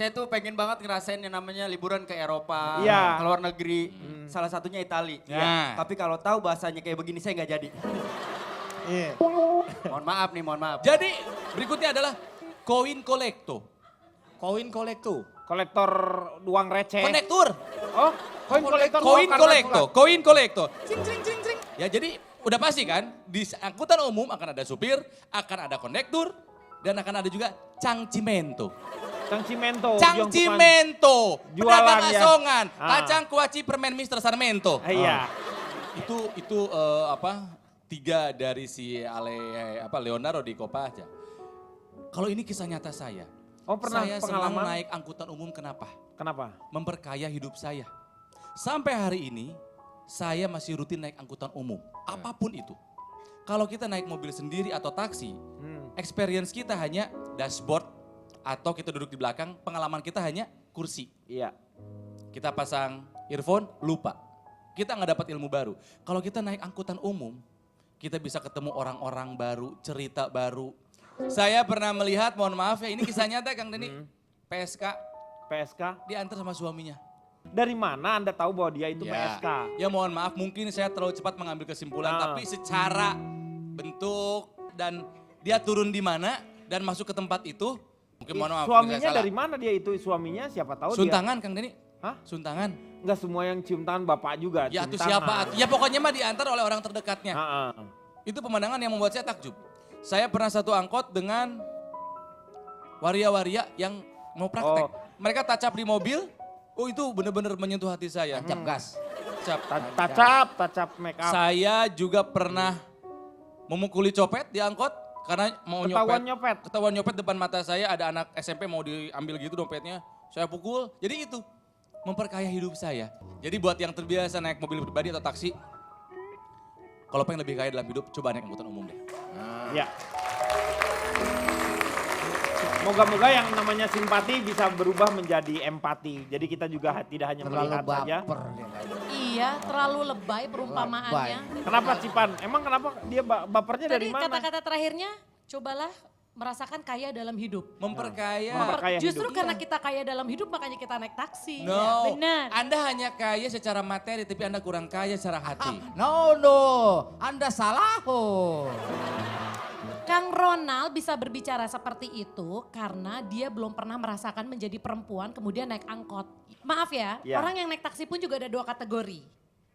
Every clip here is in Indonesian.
Saya tuh pengen banget ngerasain yang namanya liburan ke Eropa, Iya. ke luar negeri. Salah satunya Itali. Ya. Tapi kalau tahu bahasanya kayak begini saya nggak jadi. Iya. Mohon maaf nih, mohon maaf. Jadi berikutnya adalah koin kolekto. Koin kolektor. Kolektor uang receh. Konektur. Oh, koin kolektor. Koin bukan kolekto. surat. Koin kolekto. Cing cing cing cing. Ya jadi udah pasti kan di angkutan umum akan ada supir, akan ada konektur, dan akan ada juga cangcimento. Cangcimento. Cangcimento. Jualan Pedagang ya. asongan. Ah. Kacang kuaci permen Mr. Sarmento. Iya. Itu tiga dari si Leonardo di Kopaja. Kalau ini kisah nyata saya. Oh, pernah Saya senang pengalaman? naik angkutan umum kenapa? Kenapa? Memperkaya hidup saya. Sampai hari ini saya masih rutin naik angkutan umum, apapun itu. Kalau kita naik mobil sendiri atau taksi, experience kita hanya dashboard atau kita duduk di belakang, pengalaman kita hanya kursi. Iya. Kita pasang earphone, lupa. Kita nggak dapat ilmu baru. Kalau kita naik angkutan umum, kita bisa ketemu orang-orang baru, cerita baru. Saya pernah melihat, mohon maaf ya, ini kisah nyata Kang Deni, PSK PSK. diantar sama suaminya. Dari mana Anda tahu bahwa dia itu PSK? Ya mohon maaf, mungkin saya terlalu cepat mengambil kesimpulan, tapi secara bentuk dan dia turun di mana dan masuk ke tempat itu, mungkin mohon maaf. mungkin Suaminya saya salah. dari mana dia itu? Suaminya siapa tahu Suntangan Kang Deni. Hah? Suntangan. Enggak semua yang cium tangan bapak juga. Ya cium itu siapa? tangan. Ya pokoknya mah diantar oleh orang terdekatnya. Heeh. Itu pemandangan yang membuat saya takjub. Saya pernah satu angkot dengan waria-waria yang mau praktek. Oh. Mereka tacap di mobil, oh itu benar-benar menyentuh hati saya. Tancap gas. Tacap make up. Saya juga pernah memukuli copet di angkot karena mau Ketahuan nyopet. nyopet. Ketahuan nyopet depan mata saya, ada anak SMP mau diambil gitu dompetnya. Saya pukul, jadi itu memperkaya hidup saya. Jadi buat yang terbiasa naik mobil pribadi atau taksi, kalau pengen lebih kaya dalam hidup, coba naik angkutan umum deh. Ya. Moga-moga yang namanya simpati bisa berubah menjadi empati. Jadi kita juga tidak hanya Terlalu melihat saja. baper dia kayaknya. Iya, terlalu lebay perumpamaannya. Kenapa Cipan? Emang kenapa dia bapernya dari Tadi mana? kata-kata terakhirnya, cobalah merasakan kaya dalam hidup. Memperkaya. Memperkaya Justru hidup. karena kita kaya dalam hidup, makanya kita naik taksi. No, Benar. Anda hanya kaya secara materi, tapi Anda kurang kaya secara hati. No, Anda salah. Oh. Kang Ronald bisa berbicara seperti itu karena dia belum pernah merasakan menjadi perempuan kemudian naik angkot. Maaf ya, Ya. orang yang naik taksi pun juga ada dua kategori.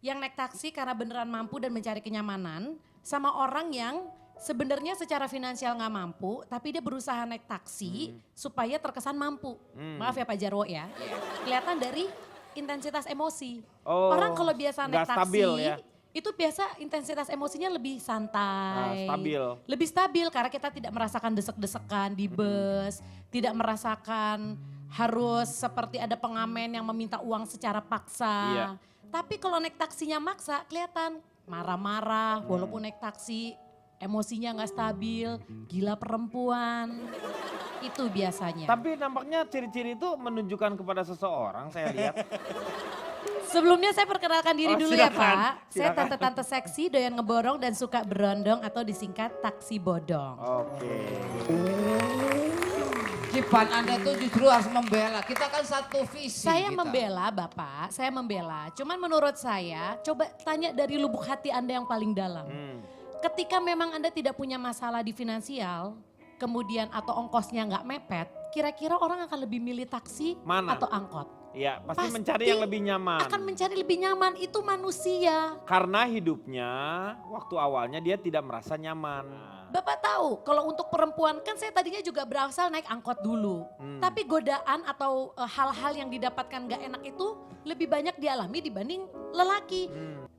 Yang naik taksi karena beneran mampu dan mencari kenyamanan, sama orang yang sebenarnya secara finansial nggak mampu, tapi dia berusaha naik taksi supaya terkesan mampu. Maaf ya Pak Jarwo ya. Kelihatan dari intensitas emosi. Oh, Orang kalau biasa naik nggak taksi, stabil ya. itu biasa intensitas emosinya lebih santai. Stabil. Lebih stabil karena kita tidak merasakan desek-desekan di bus, tidak merasakan harus seperti ada pengamen yang meminta uang secara paksa. Iya. Tapi kalau naik taksinya maksa kelihatan marah-marah walaupun naik taksi emosinya nggak stabil, gila perempuan. Itu biasanya. Tapi nampaknya ciri-ciri itu menunjukkan kepada seseorang saya lihat. Sebelumnya saya perkenalkan diri dulu ya silakan, Pak. Saya silakan. tante-tante seksi, doyan ngeborong dan suka berondong atau disingkat taksi bodong. Oke. Cipan Anda tuh justru harus membela. Kita kan satu visi. Saya kita. membela Bapak, saya membela. Cuman menurut saya, coba tanya dari lubuk hati Anda yang paling dalam. Ketika memang Anda tidak punya masalah di finansial, kemudian atau ongkosnya nggak mepet, kira-kira orang akan lebih milih taksi Mana? atau angkot? Iya, pasti Pasti mencari yang lebih nyaman. Akan mencari lebih nyaman, itu manusia. Karena hidupnya waktu awalnya dia tidak merasa nyaman. Bapak tahu kalau untuk perempuan kan saya tadinya juga berasal naik angkot dulu. Tapi godaan atau hal-hal yang didapatkan gak enak itu lebih banyak dialami dibanding lelaki.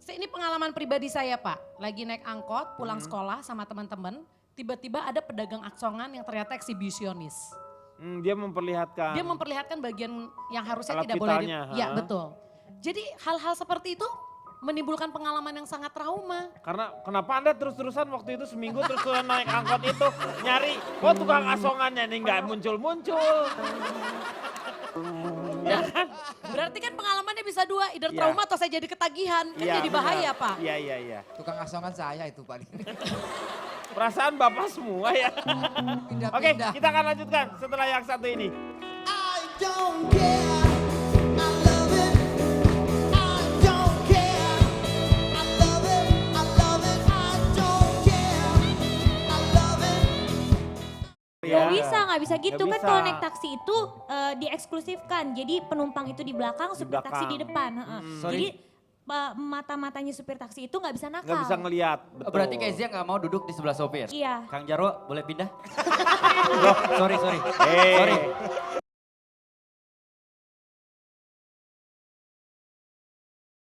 Ini pengalaman pribadi saya Pak. Lagi naik angkot pulang sekolah sama teman-teman. Tiba-tiba ada pedagang aksongan yang ternyata eksibisionis. Dia memperlihatkan. Dia memperlihatkan bagian yang harusnya Alat tidak boleh. vitalnya, Ya ha? betul. Jadi hal-hal seperti itu menimbulkan pengalaman yang sangat trauma. Karena kenapa Anda terus-terusan waktu itu seminggu terus-terusan naik angkot itu nyari, oh tukang asongannya nih nggak muncul-muncul. Ya kan? Berarti kan pengalamannya bisa dua, either Iya. trauma atau saya jadi ketagihan. Kan Iya, jadi bahaya benar. Pak. Iya. Tukang asongan saya itu Pak. Perasaan Bapak semua ya. Oke, Pindah-pindah. kita akan lanjutkan setelah yang satu ini. I don't care. I love it. I don't care. I love it. I love it. I don't care. I love it. Nggak bisa gitu Nggak kan bisa. kalau naik taksi itu dieksklusifkan. Jadi penumpang itu di belakang, supir taksi belakang. di depan. Heeh. Sorry. Jadi mata-matanya supir taksi itu nggak bisa nakal. Nggak bisa ngelihat. Oh, berarti Kezia nggak mau duduk di sebelah sopir. Iya. Kang Jarwo boleh pindah? Sorry. Eh. Sorry.